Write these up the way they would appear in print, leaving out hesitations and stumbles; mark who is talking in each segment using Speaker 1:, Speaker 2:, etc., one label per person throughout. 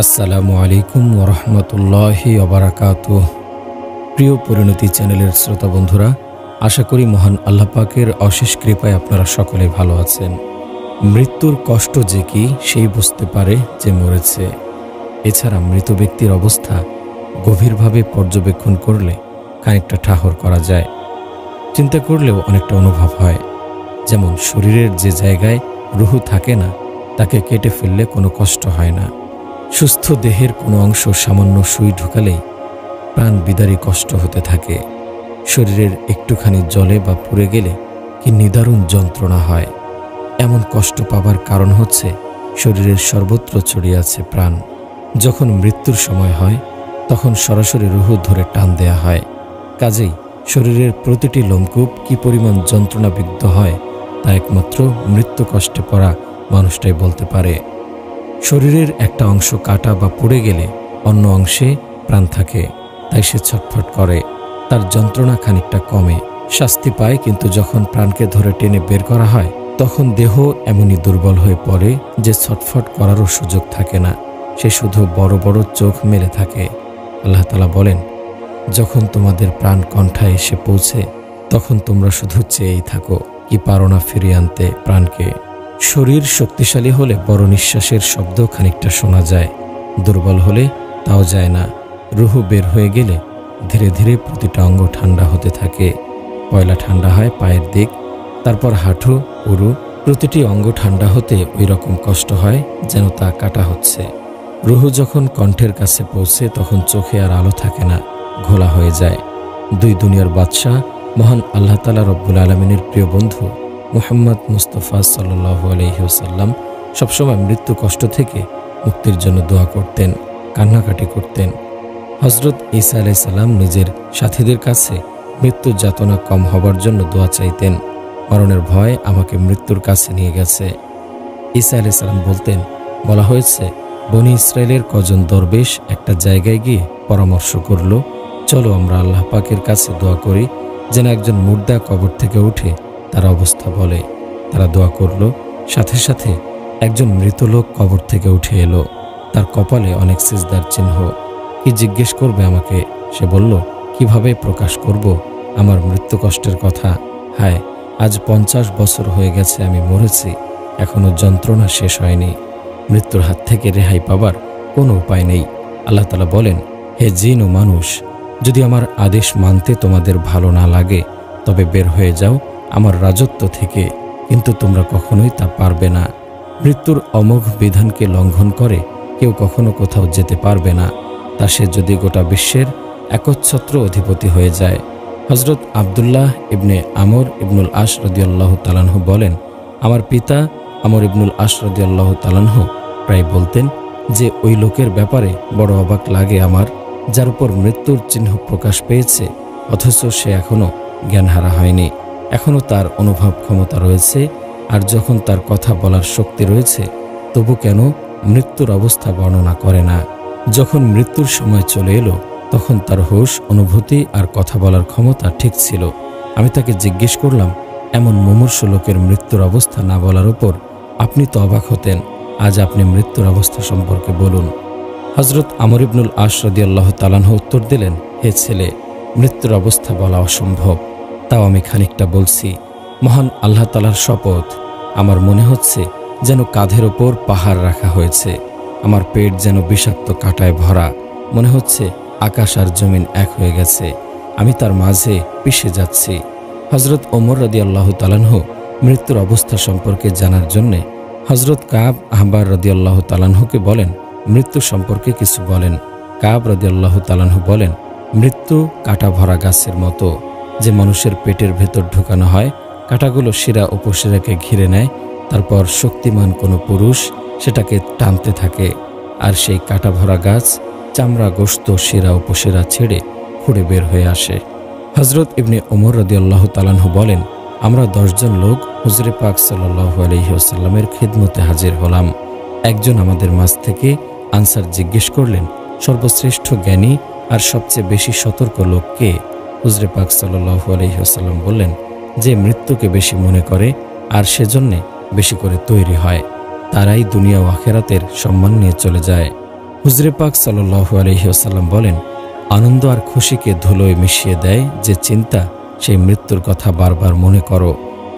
Speaker 1: আসসালামু আলাইকুম ওরহমতুল্লাহি ওবারাকাতুহ। প্রিয় পরিণতি চ্যানেলের শ্রোতা বন্ধুরা, আশা করি মহান আল্লাহ পাকের অশেষ কৃপায় আপনারা সকলে ভালো আছেন। মৃত্যুর কষ্ট যে কি সেই বুঝতে পারে যে মরেছে। এছাড়া মৃত ব্যক্তির অবস্থা গভীরভাবে পর্যবেক্ষণ করলে খানিকটা ঠাহর করা যায়, চিন্তা করলেও অনেকটা অনুভব হয়। যেমন শরীরের যে জায়গায় রুহু থাকে না, তাকে কেটে ফেললে কোনো কষ্ট হয় না। সুস্থ দেহের কোনো অংশ সামান্য সুই ঢুকালেই প্রাণ বিদারী কষ্ট হতে থাকে। শরীরের একটুখানি জলে বা পুড়ে গেলে কি নিদারুণ যন্ত্রণা হয়। এমন কষ্ট পাবার কারণ হচ্ছে শরীরের সর্বত্র ছড়িয়ে আছে প্রাণ। যখন মৃত্যুর সময় হয় তখন সরাসরি রুহু ধরে টান দেয়া হয়। কাজেই শরীরের প্রতিটি লোমকূপ কি পরিমাণ যন্ত্রণাবিদ্ধ হয় তা একমাত্র মৃত্যু কষ্টে পড়া মানুষটাই বলতে পারে। শরীরের একটা অংশ কাটা বা পুড়ে গেলে অন্য অংশে প্রাণ থাকে, তাই সে ছটফট করে, তার যন্ত্রণা খানিকটা কমে, শাস্তি পায়। কিন্তু যখন প্রাণকে ধরে টেনে বের করা হয় তখন দেহ এমনই দুর্বল হয়ে পড়ে যে ছটফট করারও সুযোগ থাকে না, সে শুধু বড় বড় চোখ মেলে থাকে। আল্লাহ তাআলা বলেন, যখন তোমাদের প্রাণ কণ্ঠায় এসে পৌঁছে তখন তোমরা শুধু চেয়েই থাকো, কি পারো না ফিরিয়ে আনতে প্রাণকে। শরীর শক্তিশালী হলে বড় নিঃশ্বাসের শব্দ খানিকটা শোনা যায়, দুর্বল হলে তাও যায় না। রুহু বের হয়ে গেলে ধীরে ধীরে প্রতিটা অঙ্গ ঠান্ডা হতে থাকে। পয়লা ঠান্ডা হয় পায়ের দিক, তারপর হাঁটু, উরু, প্রতিটি অঙ্গ ঠান্ডা হতে ওই রকম কষ্ট হয় যেন তা কাটা হচ্ছে। রুহু যখন কণ্ঠের কাছে পৌঁছে তখন চোখে আর আলো থাকে না, ঘোলা হয়ে যায়। দুই দুনিয়ার বাদশাহ মহান আল্লাহ তাআলা রব্বুল আলামিনের প্রিয় বন্ধু মুহাম্মদ মুস্তাফা সাল্লাল্লাহু আলাইহি ওয়াসাল্লাম সবসময় মৃত্যু কষ্ট থেকে মুক্তির জন্য দোয়া করতেন, কান্নাকাটি করতেন। হযরত ঈসা আলাইহিস সালাম নিজের সাথীদের কাছে মৃত্যুর যাতনা কম হবার জন্য দোয়া চাইতেন। মরণের ভয় আমাকে মৃত্যুর কাছে নিয়ে গেছে। ঈসা আলাইহিস সালাম বলতেন, বলা হয়েছে বনি ইসরায়েলের কজন দরবেশ একটা জায়গায় গিয়ে পরামর্শ করল, চলো আমরা আল্লাহ পাকের কাছে দোয়া করি যেন একজন মুর্দা কবর থেকে উঠে তার অবস্থা বলে। তারা দোয়া করল, সাথে সাথে একজন মৃত লোক কবর থেকে উঠে এলো, তার কপালে অনেক সিজদার চিহ্ন। কি জিজ্ঞেস করবে আমাকে? সে বলল, কিভাবে প্রকাশ করব আমার মৃত্যু কষ্টের কথা? হায়, আজ 50 বছর হয়ে গেছে আমি মরেছি, এখনো যন্ত্রণা শেষ হয়নি। মৃত্যুর হাত থেকে রেহাই পাবার কোনো উপায় নেই। আল্লাহ তাআলা বলেন, হে জিন ও মানুষ, যদি আমার আদেশ মানতে তোমাদের ভালো না লাগে তবে বের হয়ে যাও আমার রাজত্ব থেকে, কিন্তু তোমরা কখনোই তা পারবে না। মৃত্যুর অমোঘ বিধানকে লঙ্ঘন করে কেউ কখনো কোথাও যেতে পারবে না, তা সে যদি গোটা বিশ্বের একচ্ছত্র অধিপতি হয়ে যায়। হযরত আব্দুল্লাহ ইবনে আমর ইবনুল আস রাদিয়াল্লাহু তাআলা আনহু বলেন, আমার পিতা আমর ইবনুল আস রাদিয়াল্লাহু তাআলা আনহু প্রায় বলতেন যে ওই লোকের ব্যাপারে বড় অবাক লাগে আমার, যার উপর মৃত্যুর চিহ্ন প্রকাশ পেয়েছে অথচ সে এখনো জ্ঞানহারা হয়নি, এখনো তার অনুভব ক্ষমতা রয়েছে, আর যখন তার কথা বলার শক্তি রয়েছে তবু কেন মৃত্যুর অবস্থা বর্ণনা করে না। যখন মৃত্যুর সময় চলে এলো তখন তার হুঁশ, অনুভূতি আর কথা বলার ক্ষমতা ঠিক ছিল। আমি তাকে জিজ্ঞেস করলাম, এমন মুমূর্ষু লোকের মৃত্যুর অবস্থা না বলার উপর আপনি তো অবাক হতেন, আজ আপনি মৃত্যুর অবস্থা সম্পর্কে বলুন। হযরত আমর ইবনুল আস রাদিয়াল্লাহু তাআলা আনহু উত্তর দিলেন, হে ছেলে, মৃত্যুর অবস্থা বলা অসম্ভব, তাও আমি খানিকটা বলছি। মহান আল্লাহ তাআলার শপথ, আমার মনে হচ্ছে যেন কাঁধের ওপর পাহাড় রাখা হয়েছে, আমার পেট যেন বিষাক্ত কাঁটায় ভরা, মনে হচ্ছে আকাশ আর জমিন এক হয়ে গেছে, আমি তার মাঝে পিষে যাচ্ছি। হযরত ওমর রাদিয়াল্লাহু তাআলা আনহু মৃত্যুর অবস্থা সম্পর্কে জানার জন্যে হযরত কাব আহবার রাদিয়াল্লাহু তাআলা আনহুকে বলেন, মৃত্যু সম্পর্কে কিছু বলেন। কাব রাদিয়াল্লাহু তাআলা আনহু বলেন, মৃত্যু কাঁটা ভরা গাছের মতো, যে মানুষের পেটের ভেতর ঢুকানো হয়, কাঁটাগুলো শিরা উপশিরাকে ঘিরে নেয়, তারপর শক্তিমান কোনো পুরুষ সেটাকে টানতে থাকে, আর সেই কাঁটা ভরা গাছ চামড়া, গোশত, শিরা উপশিরা ছেড়ে খুঁড়ে বের হয়ে আসে। হযরত ইবনে ওমর রাদিয়াল্লাহু তাআলা আনহু বলেন, আমরা 10 জন লোক হুজুরে পাক সাল্লাল্লাহু আলাইহি ওয়াসাল্লামের খিদমতে হাজির হলাম। একজন আমাদের মাঝ থেকে আনসার জিজ্ঞেস করলেন, সর্বশ্রেষ্ঠ জ্ঞানী আর সবচেয়ে বেশি সতর্ক লোক কে? হুজুরে পাক সাল্লাল্লাহু আলাইহি ওয়াসাল্লাম বললেন, যে মৃত্যুকে বেশি মনে করে আর সেজন্যে বেশি করে তৈরি হয়, তারাই দুনিয়া ও আখিরাতের সম্মান নিয়ে চলে যায়। হুজরে পাক সাল্লাল্লাহু আলাইহি ওয়াসাল্লাম বলেন, আনন্দ আর খুশিকে ধুলোয় মিশিয়ে দেয় যে চিন্তা, সেই মৃত্যুর কথা বারবার মনে করো।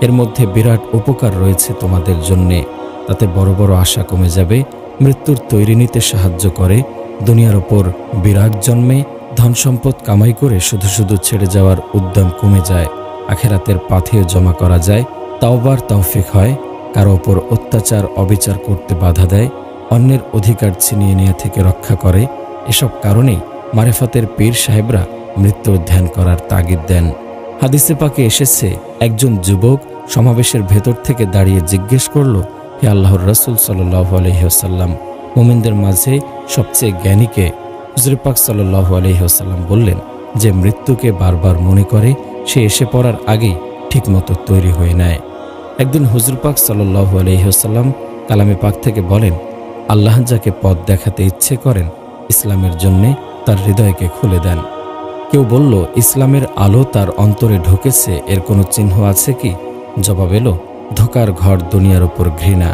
Speaker 1: এর মধ্যে বিরাট উপকার রয়েছে তোমাদের জন্যে। তাতে বড় বড় আশা কমে যাবে, মৃত্যুর তৈরি নিতে সাহায্য করে, দুনিয়ার ওপর বিরাগ জন্মে, ধন সম্পদ কামাই করে শুধু শুধু ছেড়ে যাওয়ার উদ্যম কমে যায়, আখেরাতের পাথেয় জমা করা যায়, তাওবার তৌফিক হয়, কারো ওপর অত্যাচার অবিচার করতে বাধা দেয়, অন্যের অধিকার ছিনিয়ে নেওয়া থেকে রক্ষা করে। এসব কারণেই মারেফাতের পীর সাহেবরা মৃত্যুর ধ্যান করার তাগিদ দেন। হাদিসে পাকে এসেছে, একজন যুবক সমাবেশের ভেতর থেকে দাঁড়িয়ে জিজ্ঞেস করল, হে আল্লাহর রাসূল সাল্লাল্লাহু আলাইহি ওয়াসাল্লাম, মুমিনদের মাঝে সবচেয়ে জ্ঞানীকে? হুজুর পাক সাল্লাল্লাহু আলাইহি ওয়াসাল্লাম বললেন, যে মৃত্যুকে বারবার মনে করে, সে এসে পড়ার আগেই ঠিকমতো তৈরি হয়ে নেয়। একদিন হুজুর পাক সাল্লাল্লাহু আলাইহি ওয়াসাল্লাম কালামে পাক থেকে বলেন, আল্লাহ যাকে পথ দেখাতে ইচ্ছে করেন, ইসলামের জন্যে তার হৃদয়কে খুলে দেন। কেউ বলল, ইসলামের আলো তার অন্তরে ঢুকেছে, এর কোনো চিহ্ন আছে কি? জবাব এলো, ধোকার ঘর দুনিয়ার ওপর ঘৃণা,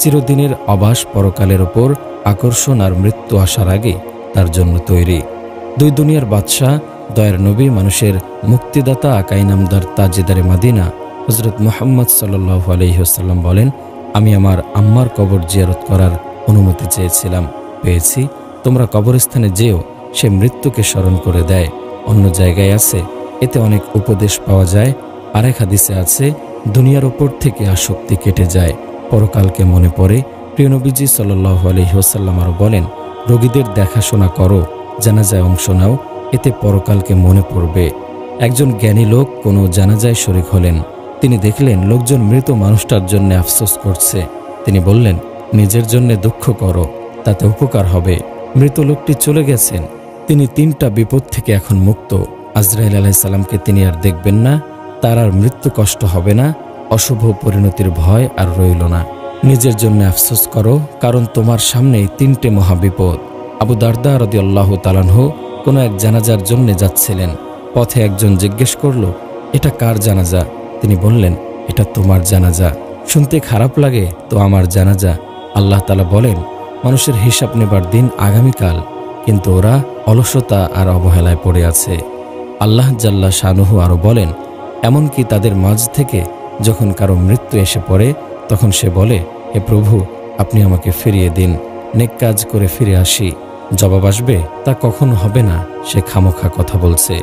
Speaker 1: চিরদিনের অবাস পরকালের ওপর আকর্ষণ আর মৃত্যু আসার আগে তার জন্য তৈরি। দুই দুনিয়ার বাদশাহ, দয়ার নবী, মানুষের মুক্তিদাতা, আকাই নামদার তাজেদারে মাদিনা হযরত মুহাম্মদ সাল্লাল্লাহু আলাইহি ওয়াসাল্লাম বলেন, আমি আমার আম্মার কবর জিয়ারত করার অনুমতি চেয়েছিলাম, পেয়েছি। তোমরা কবরস্থানে যেও, সে মৃত্যুকে স্মরণ করে দেয়। অন্য জায়গায় আছে, এতে অনেক উপদেশ পাওয়া যায়। আরেক হাদিসে আছে, দুনিয়ার ওপর থেকে আসক্তি কেটে যায়, পরকালকে মনে পড়ে। প্রিয় নবীজি সাল্লাল্লাহু আলাইহি ওয়াসাল্লাম আরও বলেন, রোগীদের দেখাশোনা করো, জানাজায় অংশ নাও, এতে পরকালকে মনে পড়বে। একজন জ্ঞানী লোক কোনো জানাজায় শরীক হলেন। তিনি দেখলেন লোকজন মৃত মানুষটার জন্য আফসোস করছে। তিনি বললেন, নিজের জন্য দুঃখ করো, তাতে উপকার হবে। মৃত লোকটি চলে গেছেন, তিনি 3টা বিপদ থেকে এখন মুক্ত। আজরাইল আলাইহিস সালামকে তিনি আর দেখবেন না, তার আর মৃত্যু কষ্ট হবে না, অশুভ পরিণতির ভয় আর রইল না। নিজের জন্য আফসোস করো, কারণ তোমার সামনেই 3টে মহাবিপদ। আবু দারদা রাদিয়াল্লাহু তাআলা আনহু কোনো এক জানাজার জন্য যাচ্ছিলেন। পথে একজন জিজ্ঞেস করল, এটা কার জানাজা? তিনি বললেন, এটা তোমার জানাজা। শুনতে খারাপ লাগে তো আমার জানাজা। আল্লাহ তাআলা বলেন, মানুষের হিসাব নেবার দিন আগামীকাল, কিন্তু ওরা অলসতা আর অবহেলায় পড়ে আছে। আল্লাহ জাল্লা শানুহু আরও বলেন, এমনকি তাদের মাঝ থেকে যখন কারো মৃত্যু এসে পড়ে, তখন সে বলে, হে প্রভু, আপনি আমাকে ফিরিয়ে দিন, নেক কাজ করে ফিরে আসি। জবাব আসবে, তা কখনো হবে না, সে খামোখা কথা বলছে।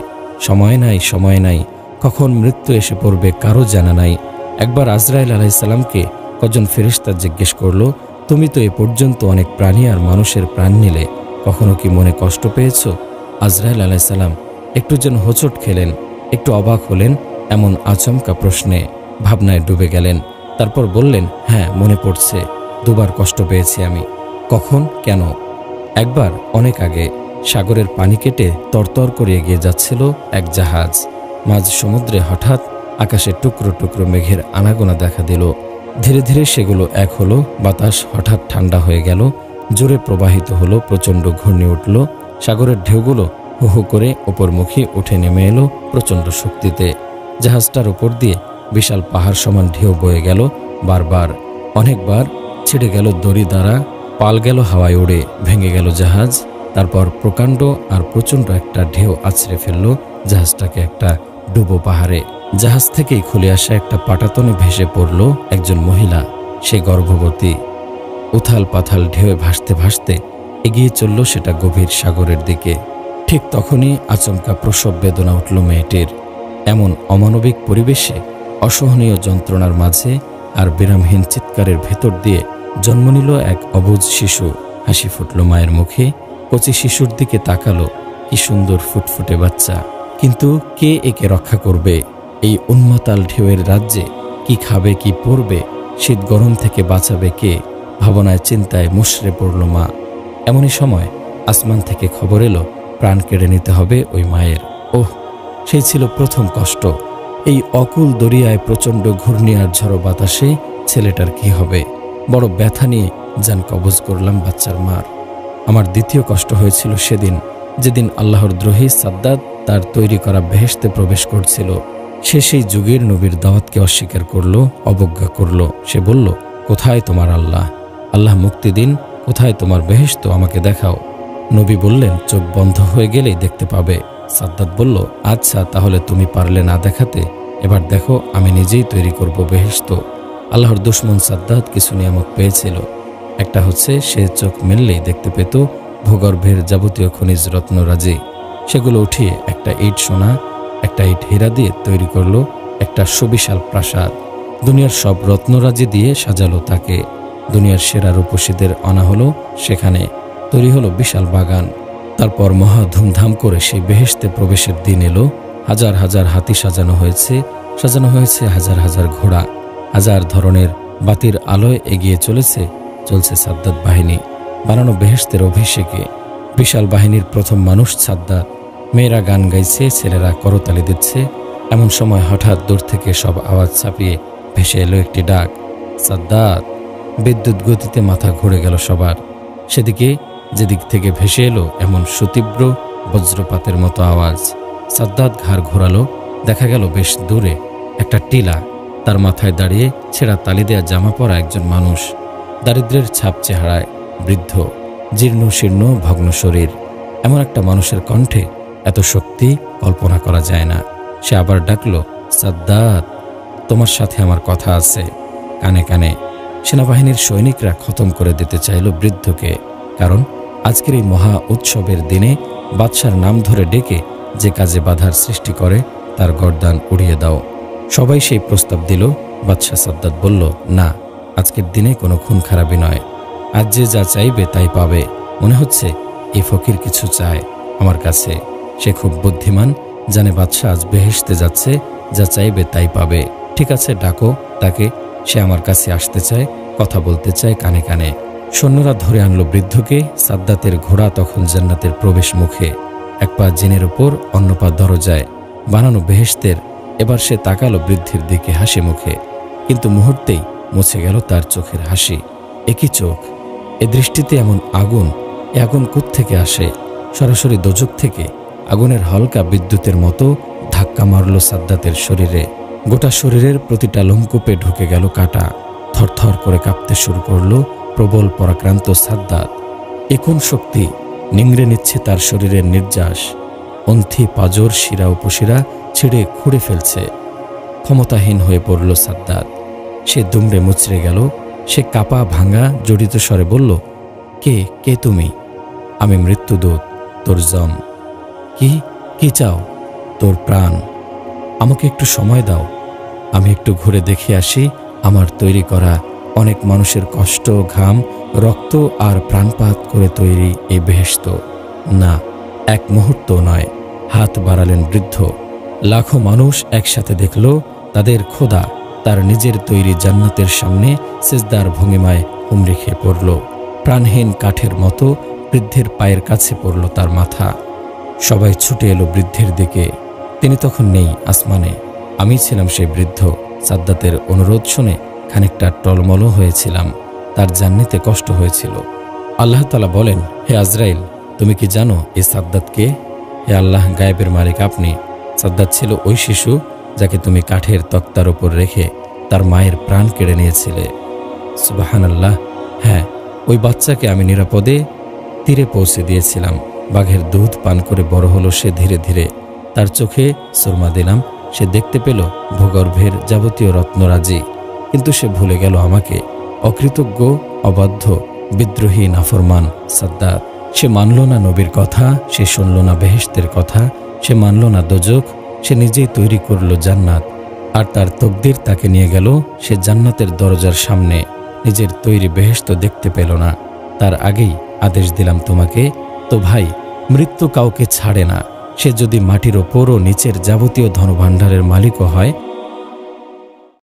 Speaker 1: সময় নাই, সময় নাই, কখন মৃত্যু এসে পড়বে কারো জানা নাই। একবার আজরাইল আলাইহিস সালামকে কজন ফেরেশতা জিজ্ঞেস করল, তুমি তো এ পর্যন্ত অনেক প্রাণী আর মানুষের প্রাণ নিলে, কখনো কি মনে কষ্ট পেয়েছ? আজরাইল আলাইহিস সালাম একটু যেন হোঁচট খেলেন, একটু অবাক হলেন এমন আচমকা প্রশ্নে, ভাবনায় ডুবে গেলেন। তারপর বললেন, হ্যাঁ, মনে পড়ছে, 2বার কষ্ট পেয়েছি আমি। কখন, কেন? একবার অনেক আগে সাগরের পানি কেটে তরতর করে এগিয়ে যাচ্ছিল এক জাহাজ। মাঝ সমুদ্রে হঠাৎ আকাশে টুকরো টুকরো মেঘের আনাগোনা দেখা দিল। ধীরে ধীরে সেগুলো এক হলো, বাতাস হঠাৎ ঠান্ডা হয়ে গেল, জোরে প্রবাহিত হলো, প্রচণ্ড ঘূর্ণি উঠল, সাগরের ঢেউগুলো হু হু করে ওপরমুখী উঠে নেমে এলো প্রচণ্ড শক্তিতে। জাহাজটার উপর দিয়ে বিশাল পাহাড় সমান ঢেউ বয়ে গেল বারবার। অনেকবার ছিঁড়ে গেল দড়ি দ্বারা, পাল গেল হাওয়ায় উড়ে, ভেঙে গেল জাহাজ। তারপর প্রকাণ্ড আর প্রচণ্ড একটা ঢেউ আছড়ে ফেলল জাহাজটাকে একটা ডুবো পাহাড়ে। জাহাজ থেকেই খুলে আসা একটা পাটাতনে ভেসে পড়ল একজন মহিলা, সে গর্ভবতী। উথাল পাথাল ঢেউয়ে ভাসতে ভাসতে এগিয়ে চলল সেটা গভীর সাগরের দিকে। ঠিক তখনই আচমকা প্রসব বেদনা উঠল মেয়েটির। এমন অমানবিক পরিবেশে, অসহনীয় যন্ত্রণার মাঝে আর বিরামহীন চিৎকারের ভেতর দিয়ে জন্ম নিল এক অবুঝ শিশু। হাসি ফুটল মায়ের মুখে, কচি শিশুর দিকে তাকালো, কি সুন্দর ফুটফুটে বাচ্চা। কিন্তু কে একে রক্ষা করবে? এই উন্মাতাল ঢেউয়ের রাজ্যে কি খাবে, কি পরবে, শীত গরম থেকে বাঁচাবে কে? ভাবনায় চিন্তায় মুষড়ে পড়ল মা। এমনই সময় আসমান থেকে খবর এলো, প্রাণ কেড়ে নিতে হবে ওই মায়ের। ওহ, সেই ছিল প্রথম কষ্ট। এই অকুল দরিয়ায় প্রচণ্ড ঘূর্ণি আর ঝড়ো বাতাসে ছেলেটার কি হবে? বড় ব্যথা নিয়ে জান কবজ করলাম বাচ্চার মার। আমার দ্বিতীয় কষ্ট হয়েছিল সেদিন, যেদিন আল্লাহর দ্রোহী সাদ্দাত তার তৈরি করা বেহেশতে প্রবেশ করছিল। সে সেই যুগের নবীর দাওয়াতকে অস্বীকার করল, অবজ্ঞা করল। সে বলল, কোথায় তোমার আল্লাহ? আল্লাহ মুক্তি দিন, কোথায় তোমার বেহেশত? আমাকে দেখাও। নবী বললেন, চোখ বন্ধ হয়ে গেলেই দেখতে পাবে। সাদ্দাত বলল, আচ্ছা, তাহলে তুমি পারলে না দেখাতে, এবার দেখো আমি নিজেই তৈরি করব বেহেশত। আল্লাহর দুশমন সাদ্দাত কিছু নিয়ামত পেয়েছিল। একটা হচ্ছে সে চোখ মেললেই দেখতে পেত ভূগর্ভের যাবতীয় খনিজ রত্নরাজি। সেগুলো উঠিয়ে একটা ইট সোনা, একটা ইট হীরা দিয়ে তৈরি করলো একটা সুবিশাল প্রাসাদ। দুনিয়ার সব রত্নরাজি দিয়ে সাজালো তাকে। দুনিয়ার সেরা রূপসীদের আনা হলো সেখানে, তৈরি হলো বিশাল বাগান। তারপর মহা ধুমধাম করে সেই বেহেশতে প্রবেশের দিন এলো। হাজার হাজার হাতি সাজানো হয়েছে হাজার হাজার ঘোড়া। হাজার ধরনের বাতির আলোয় এগিয়ে চলছে সাদ্দাত বাহিনী বানানো বেহেশতের অভিষেকে। বিশাল বাহিনীর প্রথম মানুষ সাদ্দাত। মেয়েরা গান গাইছে, ছেলেরা করতালি দিচ্ছে। এমন সময় হঠাৎ দূর থেকে সব আওয়াজ ছাপিয়ে ভেসে এলো একটি ডাক, সাদ্দাত। বিদ্যুৎ গতিতে মাথা ঘুরে গেল সবার। সেদিকে যেদিক থেকে ভেসে এলো এমন সুতীব্র বজ্রপাতের মতো আওয়াজ। সাদ্দাত ঘাড় ঘোরালো। দেখা গেল বেশ দূরে একটা টিলা। তার মাথায় দাঁড়িয়ে ছেঁড়া তালি দেয়া জামা পরা একজন মানুষ, দারিদ্র্যের ছাপ চেহারায়, বৃদ্ধ, জীর্ণ শীর্ণ ভগ্ন শরীর। এমন একটা মানুষের কণ্ঠে এত শক্তি কল্পনা করা যায় না। সে আবার ডাকলো, সাদ্দাত, তোমার সাথে আমার কথা আছে। কানে কানে। সেনাবাহিনীর সৈনিকরা খতম করে দিতে চাইল বৃদ্ধকে, কারণ আজকের এই মহা উৎসবের দিনে বাদশার নাম ধরে ডেকে যে কাজে বাধার সৃষ্টি করে তার গর্দান উড়িয়ে দাও। সবাই সেই প্রস্তাব দিল। বাদশা সাদ্দাত বলল, না, আজকের দিনে কোনো খুন খারাপি নয়। আজ যে যা চাইবে তাই পাবে। মনে হচ্ছে এই ফকির কিছু চায় আমার কাছে। সে খুব বুদ্ধিমান, জানে বাদশা আজ বেহেশতে যাচ্ছে, যা চাইবে তাই পাবে। ঠিক আছে, ডাকো তাকে, সে আমার কাছে আসতে চায়, কথা বলতে চায় কানে কানে। সৈন্যরা ধরে আনলো বৃদ্ধকে। সাদ্দাতের ঘোড়া তখন জান্নাতের প্রবেশ মুখে, এক পা জিনের উপর, অন্য পা দরজায় বানানো বেহেশতের। এবার সে তাকালো বৃদ্ধের দিকে হাসি মুখে, কিন্তু মুহূর্তেই মুছে গেল তার চোখের হাসি। একই চোখ, এ দৃষ্টিতে এমন আগুন। এ আগুন কোত্থেকে আসে? সরাসরি দোজখ থেকে। আগুনের হালকা বিদ্যুতের মতো ধাক্কা মারল সাদ্দাতের শরীরে। গোটা শরীরের প্রতিটা লোমকূপে ঢুকে গেল কাঁটা। থরথর করে কাঁপতে শুরু করল প্রবল পরাক্রান্ত সাদ্দাত। এ কোন শক্তি নিংড়ে নিচ্ছে তার শরীরের নির্যাস। অন্থি পাজর শিরা উপশিরা ছিঁড়ে খুঁড়ে ফেলছে। ক্ষমতাহীন হয়ে পড়ল সাদ্দাত। সে দুমড়ে মুচড়ে গেল। সে কাপা ভাঙা জড়িত স্বরে বলল, কে তুমি? আমি মৃত্যুদূত, তোর জম। কি চাও? তোর প্রাণ। আমাকে একটু সময় দাও, আমি একটু ঘুরে দেখে আসি আমার তৈরি করা অনেক মানুষের কষ্ট, ঘাম, রক্ত আর প্রাণপাত করে তৈরি এই বেহেশত। না, এক মুহূর্ত নয়। হাত বাড়ালেন বৃদ্ধ। লাখো মানুষ একসাথে দেখল তাদের খোদা তার নিজের তৈরি জান্নাতের সামনে সিজদার ভঙ্গিমায় হুমড়ি খেয়ে পড়ল। প্রাণহীন কাঠের মতো বৃদ্ধের পায়ের কাছে পড়ল তার মাথা। সবাই ছুটে এলো বৃদ্ধের দিকে। তিনি তখন নেই আসমানে। আমি ছিলাম সেই বৃদ্ধ। সাদ্দাতের অনুরোধ শুনে খানিকটা টলমল হয়েছিলাম। তার জান্নাতে কষ্ট হয়েছিল। আল্লাহ তাআলা বলেন, হে আজরাইল, তুমি কি জানো এই সাদ্দাত কে? হে আল্লাহ, গায়েবের মালিক আপনি। সাদ্দাত ছিল ওই শিশু যাকে তুমি কাঠের তক্তার উপর রেখে তার মায়ের প্রাণ কেড়ে নিয়েছিলে। সুবহানাল্লাহ। হ্যাঁ, ওই বাচ্চাকে আমি নিরাপদে তীরে পৌঁছে দিয়েছিলাম। বাঘের দুধ পান করে বড় হলো সে ধীরে ধীরে। তার চোখে সুরমা দিলাম। সে দেখতে পেল ভূগর্ভের যাবতীয় রত্নরাজি। কিন্তু সে ভুলে গেল আমাকে। অকৃতজ্ঞ, অবাধ্য, বিদ্রোহী, নাফরমান সাদ্দাত। সে মানল না নবীর কথা, সে শুনল না বেহেশতের কথা, সে মানল না দোজখ। সে নিজেই তৈরি করল জান্নাত, আর তার তকদির তাকে নিয়ে গেল সে জান্নাতের দরজার সামনে। নিজের তৈরি বেহেশত দেখতে পেল না। তার আগেই আদেশ দিলাম তোমাকে। তো ভাই, মৃত্যু কাউকে ছাড়ে না। সে যদি মাটির ওপর ও নিচের যাবতীয় ধনভাণ্ডারের মালিকও হয়,